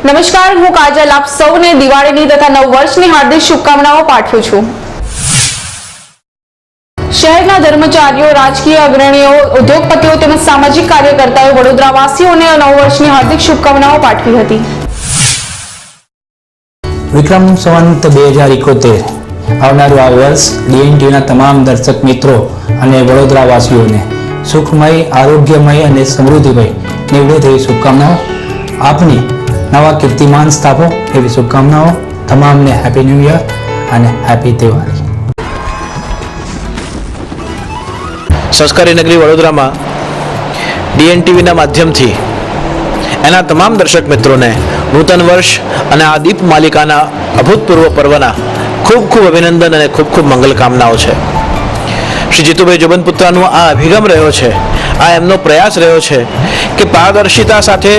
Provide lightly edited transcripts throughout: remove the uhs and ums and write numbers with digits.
નમસ્કાર, હું કાજલ આપ સૌને દિવાળીની તથા નવ વર્ષની હાર્દિક શુભકામનાઓ પાઠવું છું। શહેરના કર્મચારીઓ, રાજકીય અગ્રણીઓ, ઉદ્યોગપતિઓ તેમજ સામાજિક કાર્યકર્તાઓએ વડોદરાવાસીઓને નવ વર્ષની હાર્દિક શુભકામનાઓ પાઠવી હતી। વિક્રમ સંવંત 2071 આવનારું આ વર્ષ ડીએનટીવીના તમામ દર્શક મિત્રો અને વડોદરાવાસીઓને સુખમય, આરોગ્યમય અને સમૃદ્ધિમય નીવડે તેવી શુભકામનાઓ। આપની નવા કીર્તિમાન સ્થાપો એવી શુભકામનાઓ। તમામને હેપી ન્યૂ યર અને હેપી દિવાળી। સંસ્કારી નગરી વડોદરામાં ડીએનટીવીના માધ્યમથી એના તમામ દર્શક મિત્રોને નૂતન વર્ષ અને આ દીપ માલિકાના અભૂતપૂર્વ પર્વના ખૂબ ખૂબ અભિનંદન અને ખૂબ ખૂબ મંગલ કામનાઓ છે। શ્રી જીતુભાઈ જોબનપુત્રાનો આ અભિગમ રહ્યો છે, આ એમનો પ્રયાસ રહ્યો છે કે પારદર્શિતા સાથે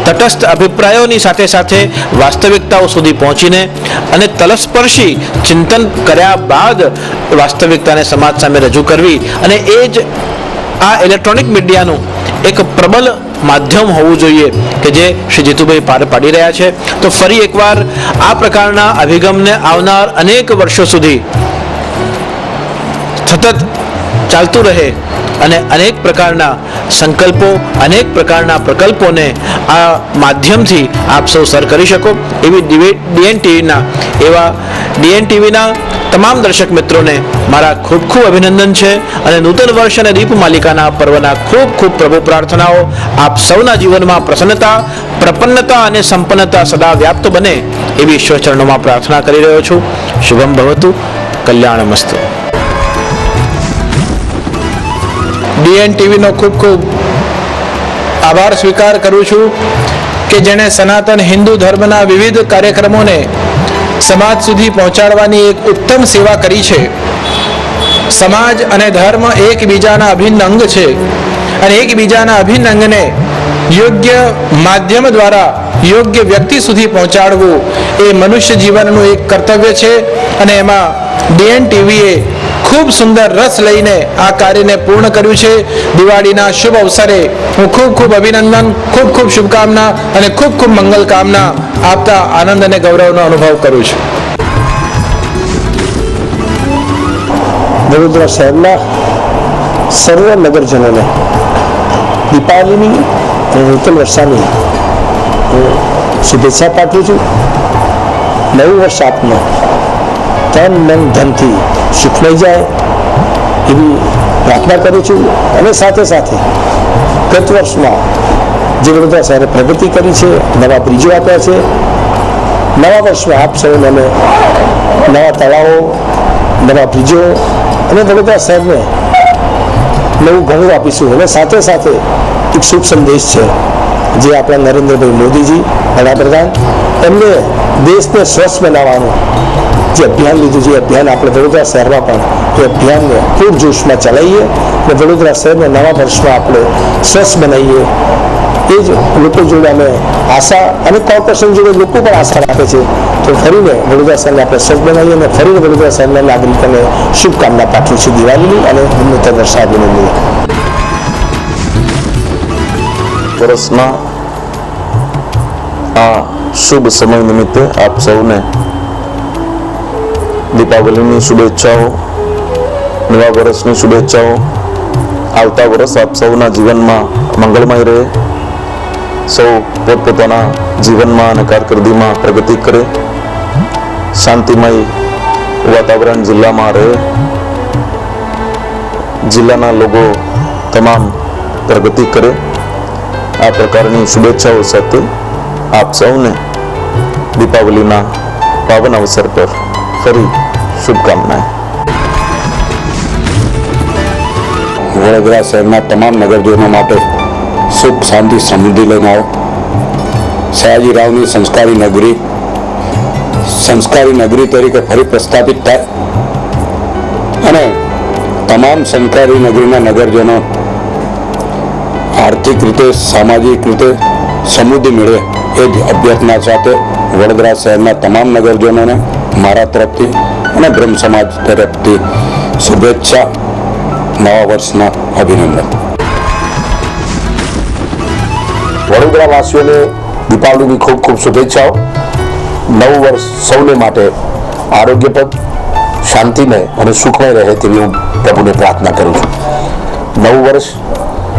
તટસ્થ અભિપ્રાયોની સાથે સાથે વાસ્તવિકતાઓ સુધી પહોંચીને અને તલસ્પર્શી ચિંતન કર્યા બાદ વાસ્તવિકતાને સમાજ સામે રજૂ કરવી, અને એ જ આ ઇલેક્ટ્રોનિક મીડિયાનું એક પ્રબલ માધ્યમ હોવું જોઈએ કે જે શ્રી જીતુભાઈ પાર પાડી રહ્યા છે। તો ફરી એકવાર આ પ્રકારના અભિગમને આવનાર અનેક વર્ષો સુધી સતત ચાલતું રહે અને અનેક પ્રકારના સંકલ્પો, અનેક પ્રકારના પ્રકલ્પોને આ માધ્યમથી આપ સૌ સર કરી શકો એવી ડીએનટીવીના તમામ દર્શક મિત્રોને મારા ખૂબ ખૂબ અભિનંદન છે અને નૂતન વર્ષ અને દીપ માલિકાના પર્વના ખૂબ ખૂબ પ્રભુ પ્રાર્થનાઓ। આપ સૌના જીવનમાં પ્રસન્નતા, પ્રપન્નતા અને સંપન્નતા સદા વ્યાપ્ત બને એવી ઈશ્વર ચરણોમાં પ્રાર્થના કરી રહ્યો છું। શુભમ ભવતુ, કલ્યાણમસ્તુ। ડીએનટીવીનો ખૂબ ખૂબ આભાર સ્વીકાર કરું છું કે જેણે સનાતન હિન્દુ ધર્મના વિવિધ કાર્યક્રમોને સમાજ સુધી પહોંચાડવાની એક ઉત્તમ સેવા કરી છે। સમાજ અને ધર્મ એકબીજાના અભિન્ન અંગ છે અને એકબીજાના અભિન્ન અંગને યોગ્ય માધ્યમ દ્વારા યોગ્ય વ્યક્તિ સુધી પહોંચાડવું એ મનુષ્ય જીવનનું એક કર્તવ્ય છે અને એમાં ડીએનટીવીએ ખૂબ સુંદર રસ લઈને આ કાર્યને પૂર્ણ કર્યું છે। દિવાળીના શુભ અવસરે હું ખૂબ ખૂબ અભિનંદન, ખૂબ ખૂબ શુભકામના અને ખૂબ ખૂબ મંગલ કામના આપતા આનંદ અને ગૌરવનો અનુભવ કરું છું। વડોદરા શહેરના સર્વ નગરજનોને દીપાવલીની અને નૂતન વર્ષાની શુભેચ્છા પાઠવું છું। નવું વર્ષ આપનો તન મન ધનથી સુખમય જાય એવી પ્રાર્થના કરું છું અને સાથે સાથે ગત વર્ષમાં જે વડોદરા શહેરે પ્રગતિ કરી છે, નવા બ્રિજો આપ્યા છે, નવા વર્ષમાં આપ સૌને અમે નવા તળાવો, નવા બ્રિજો અને વડોદરા શહેરને નવું ઘણું આપીશું। અને સાથે સાથે એક શુભ સંદેશ છે જે આપણા નરેન્દ્રભાઈ મોદીજી વડાપ્રધાન એમને દેશને સ્વચ્છ બનાવવાનું જે અભિયાન લીધું છે, એ અભિયાન આપણે વડોદરા શહેરમાં પણ એ અભિયાનને ખૂબ જોશમાં ચલાવીએ અને વડોદરા શહેરને નવા વર્ષમાં આપણે સ્વચ્છ બનાવીએ। એ જ લોકો જોડે અમે આશા અને કોર્પોરેશન જોડે લોકો પણ આશા રાખે છે। તો ફરીને વડોદરા શહેરને આપણે સ્વચ્છ બનાવીએ અને ફરીને વડોદરા શહેરના નાગરિકોને શુભકામના પાઠવું છું દિવાળીની અને નૂતન વર્ષ અભિનંદન। વર્ષના આ શુભ સમય નિમિત્તે આપ સૌને દીપાવલીની શુભેચ્છાઓ, નવા વર્ષની શુભેચ્છાઓ। આવતા વર્ષ આપ સૌના જીવનમાં મંગળમય રહે, સૌ પોતપોતાના જીવનમાં અને કારકિર્દીમાં પ્રગતિ કરે, શાંતિમય વાતાવરણ જિલ્લામાં રહે, જિલ્લાના લોકો તમામ પ્રગતિ કરે। આ પ્રકારની શુભેચ્છાઓ સાથે આપ સૌને દીપાવલીના પાવન અવસર પર ફરી શુભકામનાएं। વડોદરા શહેરના તમામ નગરજનો માટે સુખ, શાંતિ, સમૃદ્ધિ લઈને આવો। સયાજી રાવની સંસ્કારી નગરી તરીકે ફરી પ્રસ્થાપિત થાય અને તમામ સંસ્કારી નગરીના નગરજનો આર્થિક રીતે, સામાજિક રીતે સમૃદ્ધિ મેળવે એ જ અભ્યર્થના સાથે વડોદરા શહેરના તમામ નગરજનોને મારા તરફથી અને બ્રહ્મ સમાજ તરફથી શુભેચ્છા, નવા વર્ષના અભિનંદન। વડોદરાવાસીઓને દીપાવલીની ખૂબ ખૂબ શુભેચ્છાઓ. નવું વર્ષ સૌને માટે આરોગ્યપ્રદ, શાંતિમય અને સુખમય રહે તેવી હું પ્રભુને પ્રાર્થના કરું છું. નવું વર્ષ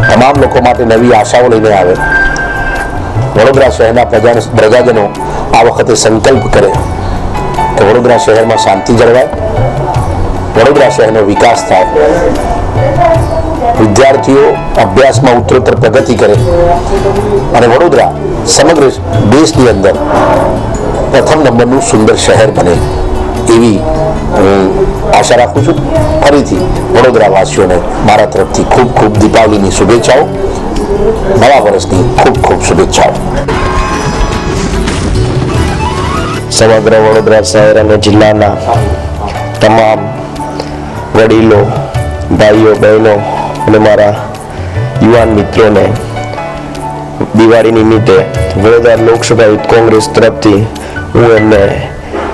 તમામ લોકો માટે નવી આશાઓ લઈને આવે. વડોદરા શહેરના પ્રજાજનો આ વખતે સંકલ્પ કરે કે વડોદરા શહેરમાં શાંતિ જળવાય, વડોદરા શહેરનો વિકાસ થાય, વિદ્યાર્થીઓ અભ્યાસમાં ઉત્તરોત્તર પ્રગતિ કરે અને વડોદરા સમગ્ર દેશની અંદર પ્રથમ નંબરનું સુંદર શહેર બને એવી હું આશા રાખું છું. ફરીથી વડોદરાવાસીઓને મારા તરફથી ખૂબ ખૂબ દીપાવલીની શુભેચ્છાઓ, નવા વર્ષની ખૂબ ખૂબ શુભેચ્છાઓ. સમગ્ર વડોદરા શહેર અને જિલ્લાના તમામ વડીલો, ભાઈઓ, બહેનો અને મારા યુવાન મિત્રોને દિવાળી નિમિત્તે વડોદરા લોકસભા યુથ કોંગ્રેસ તરફથી હું એમને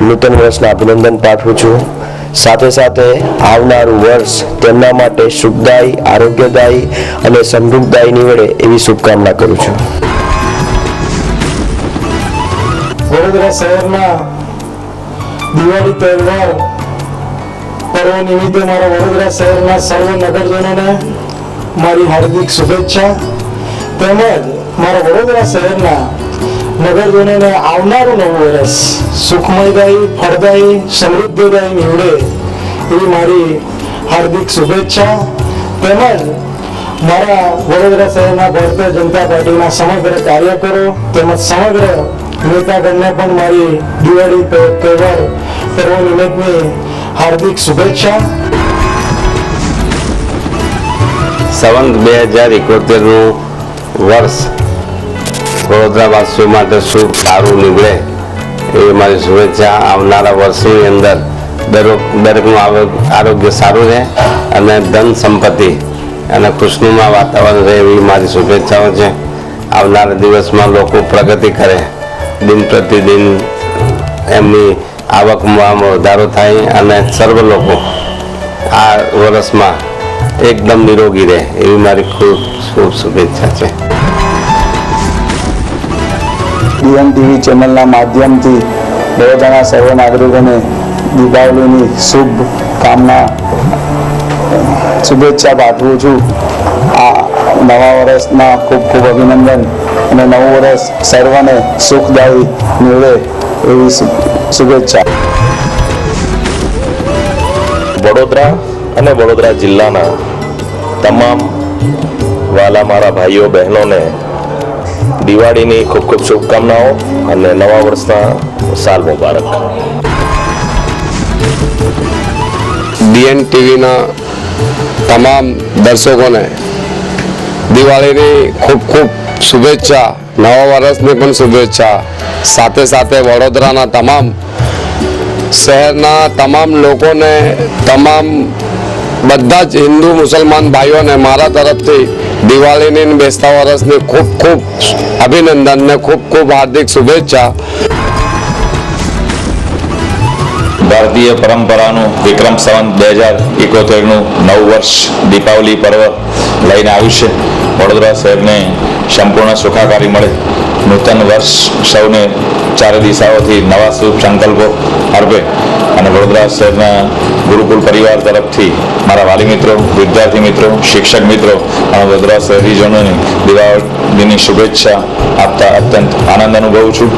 નૂતન વર્ષના અભિનંદન પાઠવું છું. સાથે સાથે આવનારું વર્ષ તેમના માટે સુખદાયી, આરોગ્યદાયી અને સમૃદ્ધદાયી નીવડે એવી શુભકામના કરું છું. વડોદરા શહેરના દિવાળી તહેવાર પર્વ નિમિત્તે મારા વડોદરા શહેરના સર્વ નગરજનોને મારી હાર્દિક શુભેચ્છા તેમજ મારા વડોદરા શહેરના નગરજનોને આવનારું નવું વર્ષ સુખમયદાયી, ફળદાયી, સમૃદ્ધિદાયી નીવડે એવી મારી હાર્દિક શુભેચ્છા તેમજ મારા વડોદરા શહેરના ભારતીય જનતા પાર્ટીના સમગ્ર કાર્યકરો તેમજ સમગ્ર નેતાગણને પણ મારી દિવાળી તહેવાર પર્વ નિમિત્તની હાર્દિક શુભેચ્છા. સંવત 2071નું વર્ષ વડોદરાવાસીઓ માટે શુભ, સારું નીવડે એવી મારી શુભેચ્છા. આવનારા વર્ષોની અંદર દરેકનું આરોગ્ય સારું રહે અને ધન સંપત્તિ અને ખુશનુમા વાતાવરણ રહે એવી મારી શુભેચ્છાઓ છે. આવનારા દિવસમાં લોકો પ્રગતિ કરે, દિન પ્રતિદિન એમની આવકમાં વધારો થાય અને સર્વ લોકો આ વર્ષમાં એકદમ નિરોગી રહે એવી મારી ખૂબ ખૂબ શુભેચ્છા છે. DNTV ચેનલના માધ્યમથી વડોદરાના સર્વ નાગરિકોને દીપાવલીની શુભેચ્છા પાઠવું છું. આ નવા વર્ષના ખૂબ ખૂબ અભિનંદન અને નવું વર્ષ સર્વને સુખદાયી નીવડે એવી શુભેચ્છા. વડોદરા અને વડોદરા જિલ્લાના તમામ વાલા મારા ભાઈઓ, બહેનોને દિવાળીની ખૂબ ખૂબ શુભકામનાઓ અને નવા વર્ષના સાલ મુબારક. DNTVના તમામ દર્શકોને દિવાળીની ખૂબ ખૂબ શુભેચ્છા, નવા વર્ષની પણ શુભેચ્છા. સાથે સાથે વડોદરાના તમામ શહેરના તમામ લોકોને, બધા જ હિન્દુ મુસલમાન ભાઈઓને મારા તરફથી દિવાળીની બેસતા વર્ષની ખૂબ ખૂબ અભિનંદન ને ખૂબ ખૂબ હાર્દિક શુભેચ્છા. ભારતીય પરંપરાનું વિક્રમ સંવત 2071નું નવું વર્ષ દીપાવલી પર્વ લઈને આવ્યું છે. વડોદરા શહેરને સંપૂર્ણ સુખાકારી મળે, નૂતન વર્ષ સૌને ચારે દિશાઓથી નવા શુભ સંકલ્પો અર્પે અને વડોદરા શહેરના ગુરુકુલ પરિવાર તરફથી મારા વાલી મિત્રો, વિદ્યાર્થી મિત્રો, શિક્ષક મિત્રો અને વડોદરા શહેરીજનોને દિવાળીની શુભેચ્છા આપતા અત્યંત આનંદ અનુભવું છું.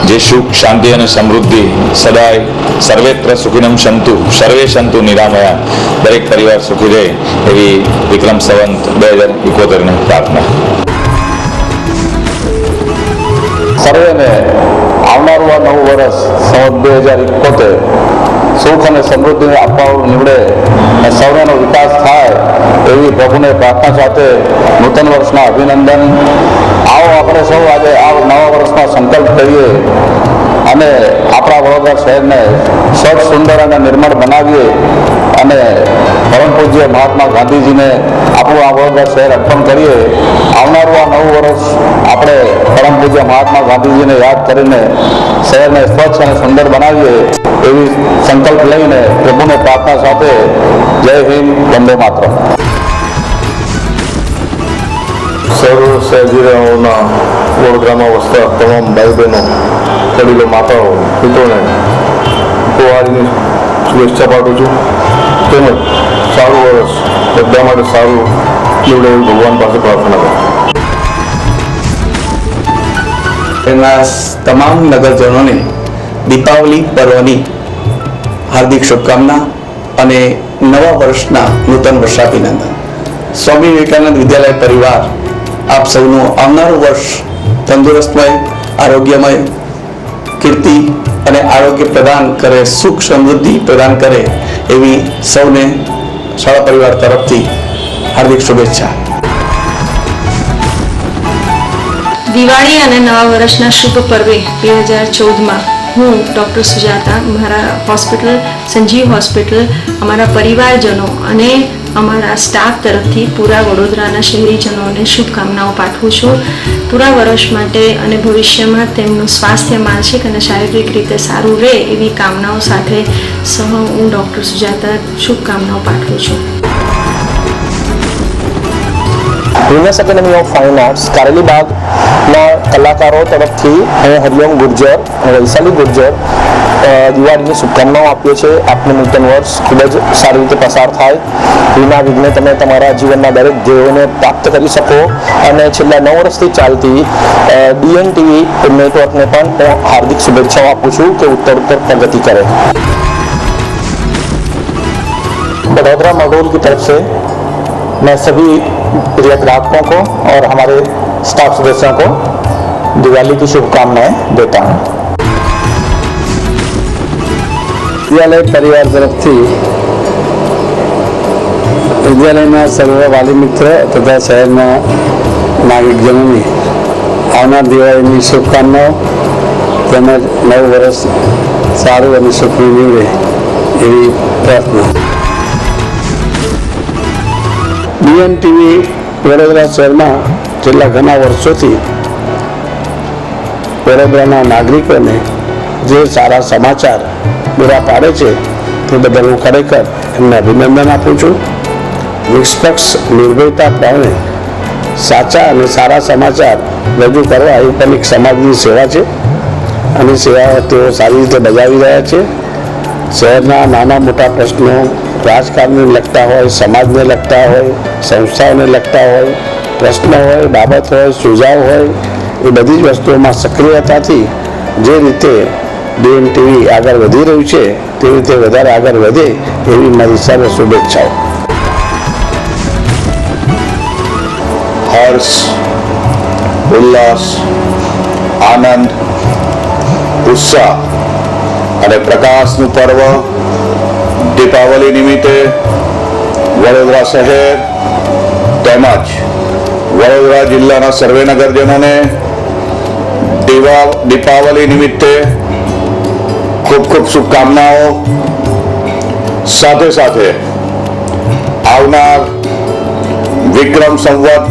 જે સુખ, શાંતિ અને સમૃદ્ધિ સદાય સર્વેત્ર સુખિનમ સંતુ, સર્વે સંતુ નિરામયા, દરેક પરિવાર સુખી રહે એવી વિક્રમ સંવત 2071ની પ્રાર્થના. સર્વેને આવનારું આ નવું વર્ષ સંવત 2071 સુખ અને સમૃદ્ધિ આપવાનું નીવડે અને સૌનો વિકાસ થાય એવી પ્રભુને પ્રાર્થના સાથે નૂતન વર્ષના અભિનંદન. આવો આપણે સૌ આજે આ નવા વર્ષમાં સંકલ્પ કરીએ અને આપણા વડોદરા શહેરને સ્વચ્છ, સુંદર અને નિર્મળ બનાવીએ અને પરમ પૂજ્ય મહાત્મા ગાંધીજીને આપણું આ વડોદરા શહેર અર્પણ કરીએ. આવનારું આ નવું વર્ષ આપણે પરમ પૂજ્ય મહાત્મા ગાંધીજીને યાદ કરીને શહેરને સ્વચ્છ અને સુંદર બનાવીએ એવી સંકલ્પ લઈને પ્રભુને પ્રાર્થના સાથે જય હિન્દ, વંદે માતરમ. સર્વ સહજીરાઓના વડોદરામાં વસતા તમામ ભાઈ બહેનો, વડીલો, માતાઓ, મિત્રોને દિવાળીની શુભેચ્છા પાઠવું છું. તેમજ સારું વર્ષ બધા માટે સારું નીવડે એવી ભગવાન પાસે પ્રાર્થના કરું. એના તમામ નગરજનોને દીપાવલી પર્વની હાર્દિક શુભકામના અને નવા વર્ષના નૂતન વર્ષાભિનંદન. સ્વામી વિવેકાનંદ વિદ્યાલય પરિવાર આપ સૌનું આવનારું વર્ષ તંદુરસ્તમય, આરોગ્યમય, કીર્તિ અને આરોગ્ય પ્રદાન કરે, સુખ સમૃદ્ધિ પ્રદાન કરે એવી સૌને શાળા પરિવાર તરફથી હાર્દિક શુભેચ્છા. દિવાળી અને નવા વર્ષના શુભ પર્વે 2014માં હું ડૉક્ટર સુજાતા મારા હોસ્પિટલ સંજીવ હોસ્પિટલ, અમારા પરિવારજનો અને અમારા સ્ટાફ તરફથી પૂરા વડોદરાના શહેરીજનોને શુભકામનાઓ પાઠવું છું. પૂરા વર્ષ માટે અને ભવિષ્યમાં તેમનું સ્વાસ્થ્ય માનસિક અને શારીરિક રીતે સારું રહે એવી કામનાઓ સાથે હું ડૉક્ટર સુજાતા શુભકામનાઓ પાઠવું છું. Venus academy of fine arts કારેલીબાગના કલાકારો તરફથી હું હરિઓમ ગુર્જર, વૈશાલી ગુર્જર દિવાળીની શુભકામનાઓ આપીએ છીએ. આપનું નૂતન વર્ષ ખૂબ જ સારી રીતે પસાર થાય, વિના વિઘ્ને તમે તમારા જીવનના દરેક ધ્યેયોને પ્રાપ્ત કરી શકો અને છેલ્લા 9 વર્ષથી ચાલતી DNTV નેટવર્કને પણ હું હાર્દિક શુભેચ્છાઓ આપું છું કે उत्तर प्रगति करे. वडोदरा मडोल की तरफ से मैं सभी प्रिय ग्राहकों को और हमारे स्टाफ सदस्यों को दिवाली की शुभकामनाएं देता हूं. વિદ્યાલય પરિવાર તરફથી વિદ્યાલયના સર્વ વાલી મિત્ર તથા શહેરના નાગરિકજનોની આવનાર દિવાળીની શુભકામનાઓ તેમજ નવું વર્ષ સારું અને સુખી નીવડે એવી પ્રાર્થના. DNTV વડોદરા શહેરમાં છેલ્લા ઘણા વર્ષોથી વડોદરાના નાગરિકોને જે સારા સમાચાર પૂરા પાડે છે તે બદલ હું ખરેખર એમને અભિનંદન આપું છું. નિષ્પક્ષ નિર્ભયતા પ્રમાણે સાચા અને સારા સમાચાર રજૂ કરવા એ પણ એક સમાજની સેવા છે અને સેવા તેઓ સારી રીતે બજાવી રહ્યા છે. શહેરના નાના મોટા પ્રશ્નો રાજકારણને લગતા હોય, સમાજને લગતા હોય, સંસ્થાઓને લગતા હોય, પ્રશ્નો હોય, બાબત હોય, સુઝાવ હોય, એ બધી જ વસ્તુઓમાં સક્રિયતાથી જે રીતે DNTV આગળ વધી રહ્યું છે તે રીતે વધારે આગળ વધે એવી મારી સર્વ શુભેચ્છાઓ. હર્ષ, ઉલ્લાસ, આનંદ, ઉત્સાહ અને પ્રકાશનું પર્વ દીપાવલી નિમિત્તે વડોદરા શહેર તેમજ વડોદરા જિલ્લાના સર્વે નગરજનોને દીપાવલી નિમિત્તે ખૂબ ખૂબ શુભકામનાઓ. સાથે સાથે આવનાર વિક્રમ સંવત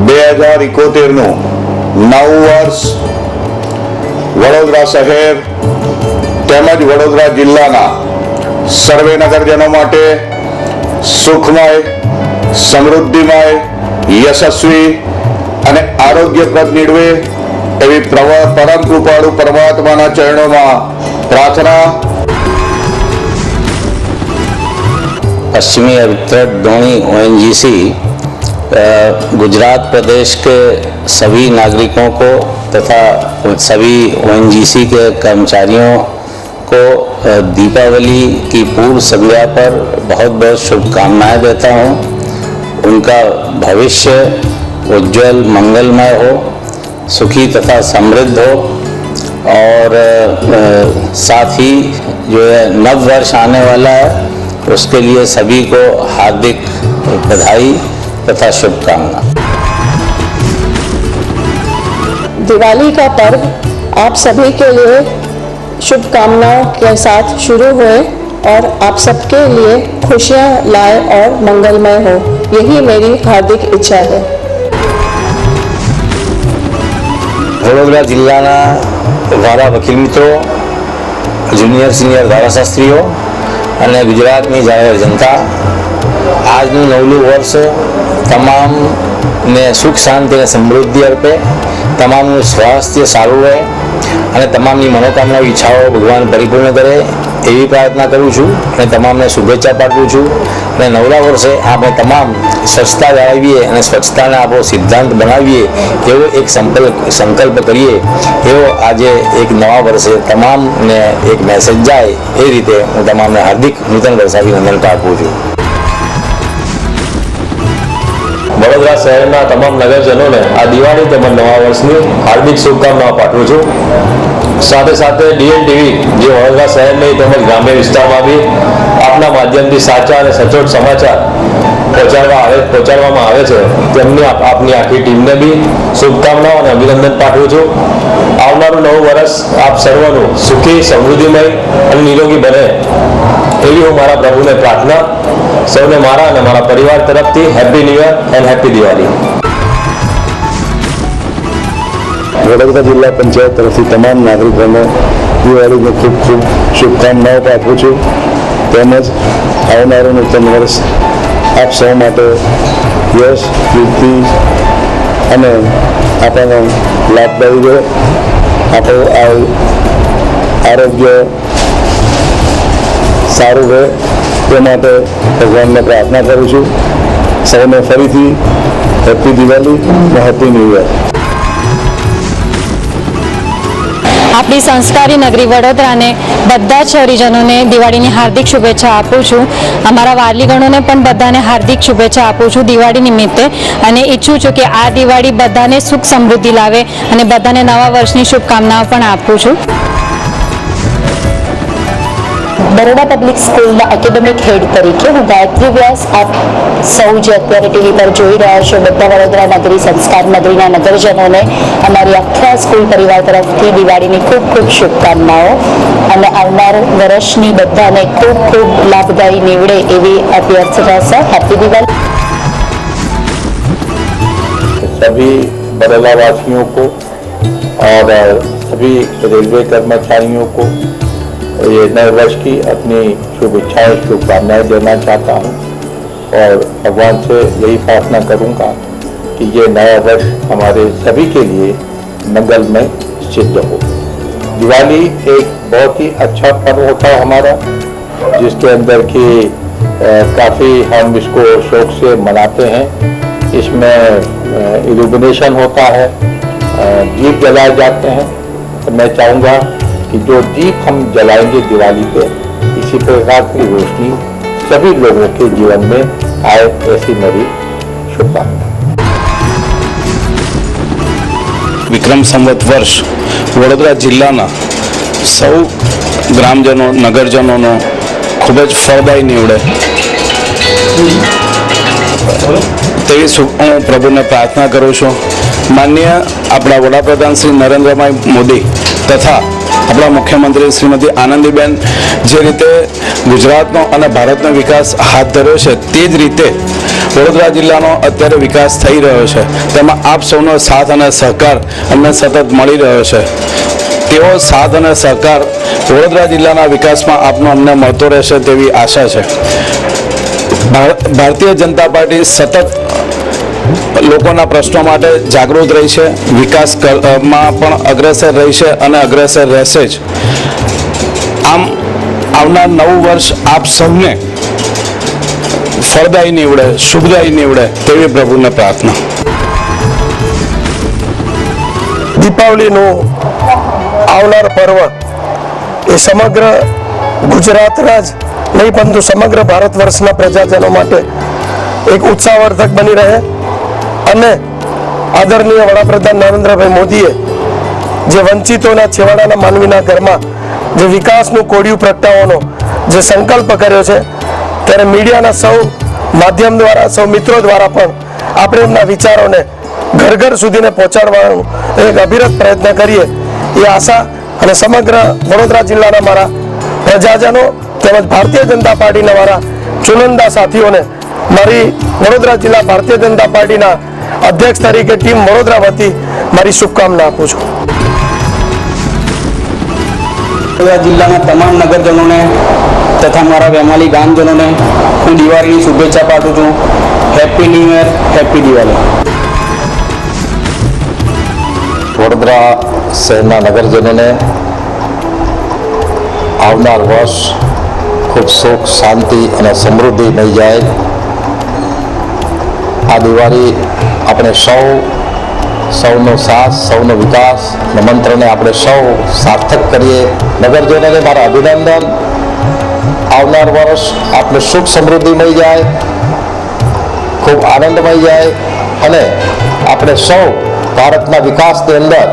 2071નું નવું વર્ષ વડોદરા શહેર તેમજ વડોદરા જિલ્લાના સર્વે નગરજનો માટે સુખમય, સમૃદ્ધિમય, યશસ્વી અને આરોગ્યપ્રદ નીવડે એવી પરમ કૃપાળુ પરમાત્માના ચરણોમાં प्रार्थना. पश्चिमी उत्तर डोणी ONGC गुजरात प्रदेश के सभी नागरिकों को तथा सभी ONGC के कर्मचारियों को दीपावली की पूर्व संध्या पर बहुत बहुत शुभकामनाएं देता हूं. उनका भविष्य उज्जवल, मंगलमय हो, सुखी तथा समृद्ध हो और साथ ही जो है नव वर्ष आने वाला है उसके लिए सभी को हार्दिक बधाई तथा शुभकामना. दिवाली का पर्व आप सभी के लिए शुभकामनाओं के साथ शुरू हुए और आप सबके लिए खुशियां लाए और मंगलमय हो, यही मेरी हार्दिक इच्छा है. वडोदरा जिल्लाना वाला वकील मित्रों, जूनियर सीनियर धाराशास्त्रीओ અને ગુજરાતની જાહેર જનતા આજનું નવલું વર્ષ તમામને સુખ શાંતિ અને સમૃદ્ધિ અર્પે, તમામનું સ્વાસ્થ્ય સારું રહે અને તમામની મનોકામના ઈચ્છાઓ ભગવાન પરિપૂર્ણ કરે એવી પ્રાર્થના કરું છું અને તમામને શુભેચ્છા પાઠવું છું. અને નવલા વર્ષે આપણે તમામ સ્વચ્છતા જાળવીએ અને સ્વચ્છતાને આપણો સિદ્ધાંત બનાવીએ એવો એક સંકલ્પ કરીએ એવો આજે એક નવા વર્ષે તમામને એક મેસેજ જાય એ રીતે હું તમામને હાર્દિક નૂતન વર્ષાભિનંદન પાઠવું છું. વડોદરા શહેરના તમામ નગરજનોને આ દિવાળી તેમજ નવા વર્ષની હાર્દિક શુભકામનાઓ પાઠવું છું. સાથે સાથે DNTV જે વડોદરા શહેરની તેમજ ગ્રામ્ય વિસ્તારમાં બી આપના માધ્યમથી સાચા અને સચોટ સમાચાર પહોંચાડવામાં આવે છે તેમની આપની આખી ટીમને બી શુભકામનાઓ અને અભિનંદન પાઠવું છું. આવનારું નવું વર્ષ આપ સર્વનું સુખી, સમૃદ્ધિમય અને નિરોગી બને એવી હું મારા પ્રભુને પ્રાર્થના. સૌને મારા અને મારા પરિવાર તરફથી happy new year and happy Diwali. Vadodara જિલ્લા પંચાયત તરફથી તમામ નાગરિકોને દિવાળીની ખૂબ ખૂબ શુભકામનાઓ પાઠવું છું. તેમજ આવનારું નૂતન વર્ષ આપ સૌ માટે યશ, કીર્તિ અને આપણને લાભદાયી રહે. આપણું આરોગ્ય સારું રહે તે માટે ભગવાનને પ્રાર્થના કરું છું. સૌને ફરીથી હેપી દિવાળી અને હેપી ન્યૂ યર. આપણી સંસ્કારી નગરી વડોદરાને બધા જ શહેરીજનોને દિવાળીની હાર્દિક શુભેચ્છા આપું છું. અમારા વાલીગણોને પણ બધાને હાર્દિક શુભેચ્છા આપું છું દિવાળી નિમિત્તે, અને ઈચ્છું છું કે આ દિવાળી બધાને સુખ સમૃદ્ધિ લાવે અને બધાને નવા વર્ષની શુભકામનાઓ પણ આપું છું. બરોડા પબ્લિક સ્કૂલના એકેડેમિક હેડ તરીકે હું ગાયત્રી વ્યાસ આપ સૌ જે અત્યારે ટીવી પર જોઈ રહ્યા છો બધા વડોદરા નગરી સંસ્કાર નગરીના નગરજનોને અમારી આખા સ્કૂલ પરિવાર તરફથી દિવાળીની ખૂબ ખૂબ શુભકામનાઓ અને આવનાર વર્ષની બધાને ખૂબ ખૂબ લાભદાયી નીવડે એવી અભ્યર્થના છે. હેપી દિવાળી. सभी बड़ौदा वासियों को और सभी रेलवे कर्मचारियों को ये नए वर्ष की अपनी शुभेच्छाएं, शुभकामनाएं देना चाहता हूँ और भगवान से यही प्रार्थना करूँगा कि ये नया वर्ष हमारे सभी के लिए मंगलमय सिद्ध हो. दिवाली एक बहुत ही अच्छा पर्व होता है हमारा, जिसके अंदर की काफ़ी हम इसको शौक से मनाते हैं. इसमें इल्यूमिनेशन होता है, दीप जलाए जाते हैं. तो मैं चाहूँगा कि जो दीप हम जलाएंगे दिवाली पे, इसी प्रकार की रोशनी सभी लोगों के जीवन में आए, ऐसी मेरी शुभकामना. વિક્રમ સંવત વર્ષ વડોદરા જિલ્લાના સૌ ગ્રામજનો, નગરજનોનો ખૂબ જ ફળદાયી નીવડે તેવી હું પ્રભુને પ્રાર્થના કરું છું. માનનીય આપણા વડાપ્રધાન શ્રી નરેન્દ્રભાઈ મોદી તથા આપણા મુખ્યમંત્રી શ્રીમતી આનંદીબેન જે રીતે ગુજરાતનો અને ભારતનો વિકાસ હાથ ધર્યો છે તે જ રીતે વડોદરા જિલ્લાનો અત્યારે વિકાસ થઈ રહ્યો છે. તેમાં આપ સૌનો સાથ અને સહકાર અમને સતત મળી રહ્યો છે. તેવો સાથ અને સહકાર વડોદરા જિલ્લાના વિકાસમાં આપનો અમને મળતો રહેશે તેવી આશા છે. ભારતીય જનતા પાર્ટી સતત લોકોના પ્રશ્નો માટે જાગૃત રહી છે, વિકાસમાં પણ અગ્રેસર રહી છે અને અગ્રેસર રહેશે જ. આમ આવનાર નવું વર્ષ આપ સૌને ફળદાયી નીવડે, શુભદાયી નીવડે તેવી પ્રભુને પ્રાર્થના. દીપાવલીનું આવનાર પર્વ એ સમગ્ર ગુજરાતના જ નહીં પરંતુ સમગ્ર ભારત વર્ષના પ્રજાજનો માટે એક ઉત્સાહવર્ધક બની રહે અને આદરણીય વડાપ્રધાન નરેન્દ્રભાઈ મોદીએ જે વંચિતોના, છેવાડાના માનવીના ઘરમાં જે વિકાસનું કોડિયું પ્રગટાવવાનો જે સંકલ્પ કર્યો છે, ત્યારે મીડિયાના સૌ માધ્યમ દ્વારા, સૌ મિત્રો દ્વારા પણ આપણે એમના વિચારોને ઘર ઘર સુધીને પહોંચાડવાનો એક અવિરત પ્રયત્ન કરીએ એ આશા અને સમગ્ર વડોદરા જિલ્લાના મારા પ્રજાજનો તેમજ ભારતીય જનતા પાર્ટીના મારા ચુનંદા સાથીઓને મારી વડોદરા જિલ્લા ભારતીય જનતા પાર્ટીના અધ્યક્ષ તરીકે ટીમ વડોદરા વતી મારી શુભકામના આપું છું. વડોદરા જિલ્લાના તમામ નગરજનોને તથા મારા વેમાલી ગામજનોને હું દિવાળીની શુભેચ્છા પાઠવું છું. Happy new year, happy Diwali. Vadodara શહેરના નગરજનોને આવનાર વર્ષ ખૂબ સુખ, શાંતિ અને સમૃદ્ધિ મળી જાય. આ દિવાળી આપણે સૌનો સાથ, સૌનો વિકાસ અને મંત્રને આપણે સૌ સાર્થક કરીએ. નગરજનોને મારા અભિનંદન. આવનાર વર્ષ આપણે સુખ સમૃદ્ધિ મળી જાય, ખૂબ આનંદ મળી જાય અને આપણે સૌ ભારતના વિકાસની અંદર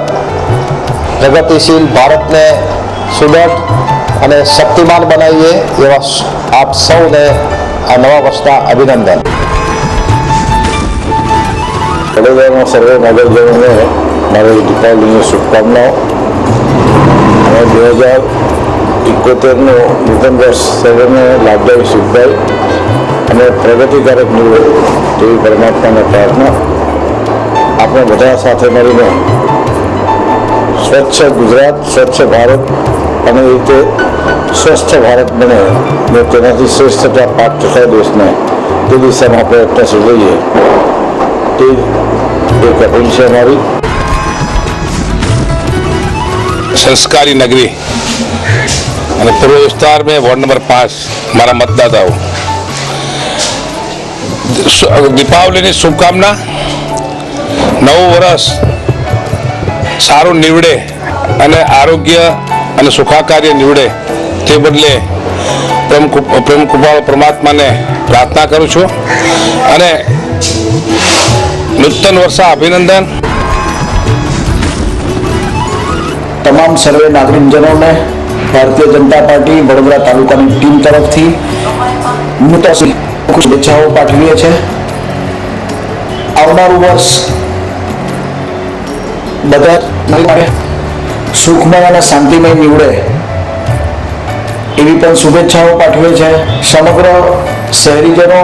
પ્રગતિશીલ ભારતને સુદૃઢ અને શક્તિમાન બનાવીએ એવા આપ સૌને આ નવા વર્ષના અભિનંદન. વડોદરાના સર્વે નગરજનોને મારી દીપાવલીની શુભકામનાઓ. અને 2071નું નૂતન વર્ષ સર્વેને લાભદાયી સિદ્ધ થાય અને પ્રગતિકારક નીવડે તેવી પરમાત્માને પ્રાર્થના. આપણે બધા સાથે મળીને સ્વચ્છ ગુજરાત, સ્વચ્છ ભારત અને એ રીતે સ્વસ્થ ભારત બને ને તેનાથી શ્રેષ્ઠતા પ્રાપ્ત થાય દેશને તે દિશામાં પ્રયત્નશીલ રહીએ. તે એક અપીલ છે અમારી. संस्कारी नगरी અને પૂર્વ વિસ્તાર में वार्ड नंबर 5 મારા મતદાતાઓ, દીપાવલીની શુભકામના. નવું વર્ષ સારું નીવડે અને આરોગ્ય અને સુખાકાર્ય નીવડે તે બદલે પ્રેમ કૃપાળુ પરમાત્માને પ્રાર્થના કરું છું અને નૂતન વર્ષા અભિનંદન. તમામ સર્વે નાગરિકજનોને ભારતીય જનતા પાર્ટી વડોદરા તાલુકાની ટીમ તરફથી નૂતન શુભેચ્છાઓ પાઠવીએ છીએ. આવનારું વર્ષ બધા માટે સુખમય અને શાંતિમય નીવડે એવી પણ શુભેચ્છાઓ પાઠવે છે. સમગ્ર શહેરીજનો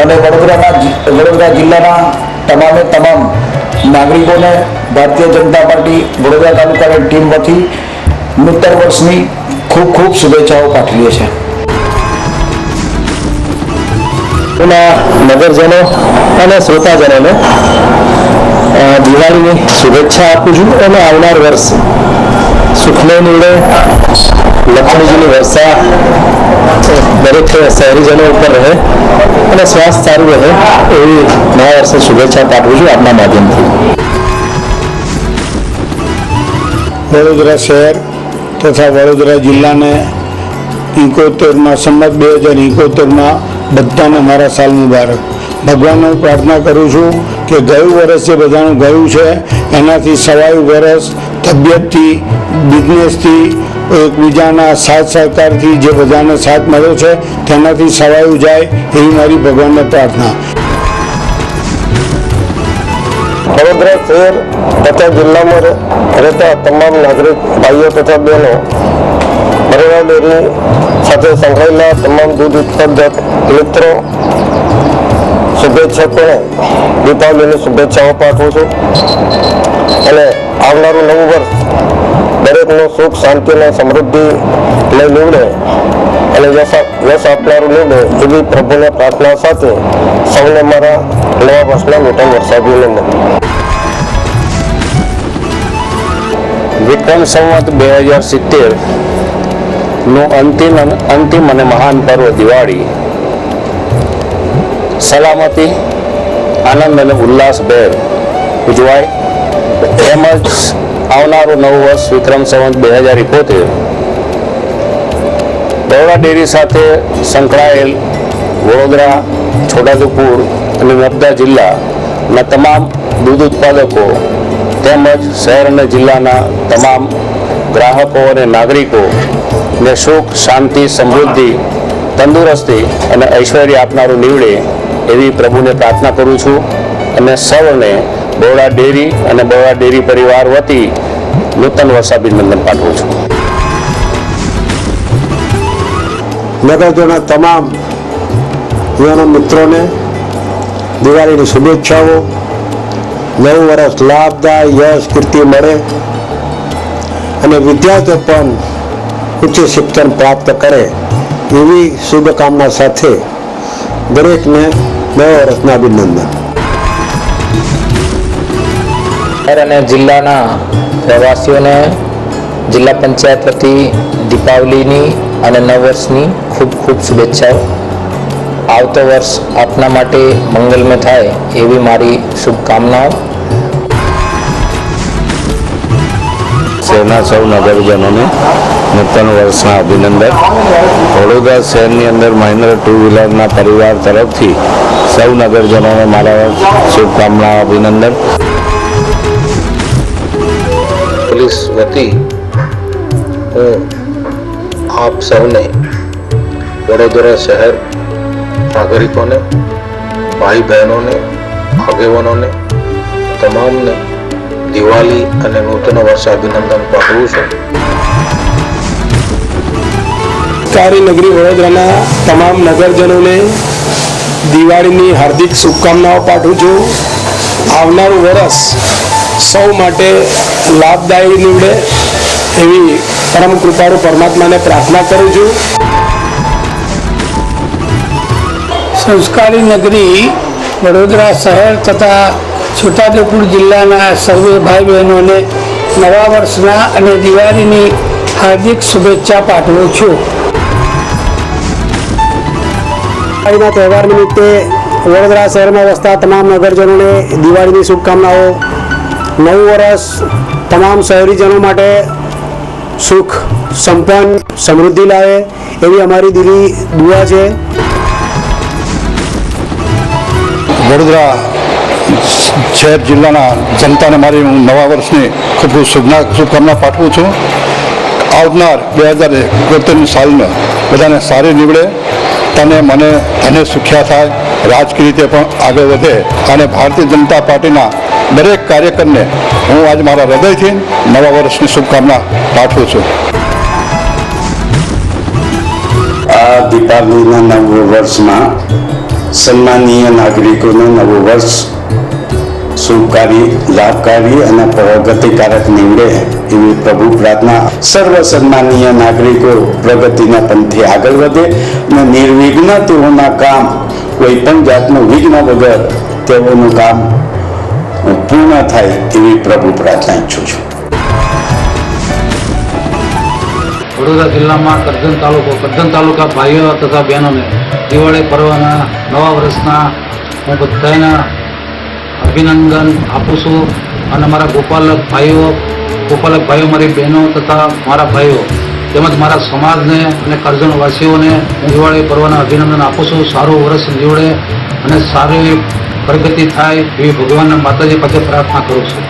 અને વડોદરા જિલ્લાના તમામે તમામ નાગરિકોને ભારતીય જનતા પાર્ટી વડોદરા તાલુકાની ટીમ વતી નૂતન વર્ષની ખૂબ ખૂબ શુભેચ્છાઓ પાઠવીએ છીએ. નગરજનો અને શ્રોતાજનોને દિવાળીની શુભેચ્છા આપું છું અને આવનાર વર્ષ સુખમય નીવડે, લક્ષ્મીજીની વર્ષા દરેક શહેરીજનો ઉપર રહે અને સ્વાસ્થ્ય સારું રહે એવી નવા વર્ષે શુભેચ્છા પાઠવું છું આપના માધ્યમથી. વડોદરા શહેર તથા વડોદરા જિલ્લાને 71માં સંમત 2071માં બધાને મારા સાલ મુબારક. ભગવાનને પ્રાર્થના કરું છું કે ગયું વર્ષ જે બધાનું ગયું છે એનાથી સવાયું વર્ષ તબિયતથી, બિઝનેસથી, એકબીજાના સાથ સહકારથી જે બધાને સાથ મળ્યો છે તેનાથી સવાયું જાય એવી મારી ભગવાનને પ્રાર્થના. વડોદરા શહેર તથા જિલ્લામાં રહેતા તમામ નાગરિક ભાઈઓ તથા બહેનો, બરોડા ડેરી સાથે સંકળાયેલા તમામ દૂધ ઉત્પાદક મિત્રો, શુભેચ્છકોને દીપાવલીની શુભેચ્છાઓ પાઠવું છું અને આવનારું નવું વર્ષ દરેકનું સુખ, શાંતિ અને સમૃદ્ધિ લઈ નીવડે અને યશ આપનારું નીવડે એવી પ્રભુને પ્રાર્થના સાથે સૌને મારા નવા વર્ષના નૂતન વર્ષાભિનંદન. વિક્રમ સંવત 2070 નું અંતિમ અને મહાન પર્વ દિવાળી સલામતી, આનંદ અને ઉલ્લાસભેર ઉજવાય તેમજ આવનારું નવું વર્ષ વિક્રમ સંવત 2071 બરોડા ડેરી સાથે સંકળાયેલ વડોદરા, છોટાઉદેપુર અને નર્મદા જિલ્લાના તમામ દૂધ ઉત્પાદકો તેમજ શહેર અને જિલ્લાના તમામ ગ્રાહકો અને નાગરિકોને સુખ, શાંતિ, સમૃદ્ધિ, તંદુરસ્તી અને ઐશ્વર્ય આપનારું નીવડે એવી પ્રભુને પ્રાર્થના કરું છું અને સૌને બરોડા ડેરી અને બરોડા ડેરી પરિવાર વતી નૂતન વર્ષાભિનંદન પાઠવું છું. નગરજનોના તમામ યુવાનો મિત્રોને દિવાળીની શુભેચ્છાઓ. નવું વર્ષ લાભદાયક, યશ, કીર્તિ મળે અને વિદ્યાર્થીઓ પણ ઉચ્ચ શિક્ષણ પ્રાપ્ત કરે એવી શુભકામના સાથે દરેકને નવા વર્ષના અભિનંદન. અને જિલ્લાના પ્રવાસીઓને જિલ્લા પંચાયત વતી દીપાવલીની અને નવ વર્ષની ખૂબ ખૂબ શુભેચ્છાઓ. આવતો વર્ષ આપના માટે મંગલમય થાય એવી મારી શુભકામનાઓ. શહેરના સૌ નગરજનોને નૂતન વર્ષના અભિનંદન. વડોદરા શહેરની અંદર મહિન્દ્રા ટુ વ્હીલરના પરિવાર તરફથી સૌ નગરજનોને મારા શુભકામનાઓ, અભિનંદન. પોલીસ વતી હું આપ સૌને, વડોદરા શહેર નાગરિકોને, ભાઈ બહેનોને, આગેવાનોને, તમામને દિવાળી અને નૂતન વર્ષ અભિનંદન પાઠવું છું. સંસ્કારી નગરી વડોદરાના તમામ નગરજનોને દિવાળીની હાર્દિક શુભકામનાઓ પાઠવું છું. આવનારું વર્ષ સૌ માટે લાભદાયી નીવડે એવી પરમ કૃપાળુ પરમાત્માને પ્રાર્થના કરું છું. સંસ્કારી નગરી વડોદરા શહેર તથા છોટાઉદેપુર જિલ્લાના સર્વે ભાઈ બહેનોને નવા વર્ષના અને દિવાળીની હાર્દિક શુભેચ્છા પાઠવું છું. દિવાળીના તહેવાર નિમિત્તે વડોદરા શહેરમાં વસતા તમામ નગરજનોને દિવાળીની શુભકામનાઓ. નવું વર્ષ તમામ શહેરીજનો માટે સુખ, સંપન્ન, સમૃદ્ધિ લાવે એવી અમારી દિલી દુઆ છે. વડોદરા શહેર જિલ્લાના જનતાને મારી હું નવા વર્ષની ખૂબ ખૂબ શુભકામના પાઠવું છું. આવનાર 2071 સાલને બધાને સારી નીવડે, તને મને ધને સુખ્યા થાય, રાજકીય રીતે પણ આગળ વધે અને ભારતીય જનતા પાર્ટીના દરેક કાર્યકરને હું આજ મારા હૃદયથી નવા વર્ષની શુભકામના પાઠવું છું. આ દીપાવલીના નવ વર્ષમાં સન્માનીય નાગરિકોને નવું વર્ષ શુભકારી, લાભકારી અને પ્રગતિકારક નીવડે એવી પ્રભુ પ્રાર્થના. સર્વ સન્માનીય નાગરિકો પ્રગતિના પંથે આગળ વધે અને નિર્વિઘ્ન તેઓના કામ, કોઈ પણ જાતનું વિઘ્ન વગર તેઓનું કામ પૂર્ણ થાય એવી પ્રભુ પ્રાર્થના ઈચ્છું છું. વડોદરા જિલ્લામાં કરજણ તાલુકા ભાઈઓ તથા બહેનોને દિવાળી પર્વના નવા વર્ષના હું બધાના અભિનંદન આપું છું. અને મારા ગોપાલક ભાઈઓ, મારી બહેનો તથા મારા ભાઈઓ તેમજ મારા સમાજને અને કરજણવાસીઓને હું દિવાળી પર્વના અભિનંદન આપું છું. સારું વર્ષ નીવડે અને સારી પ્રગતિ થાય એવી ભગવાનના માતાજી પાસે પ્રાર્થના કરું છું.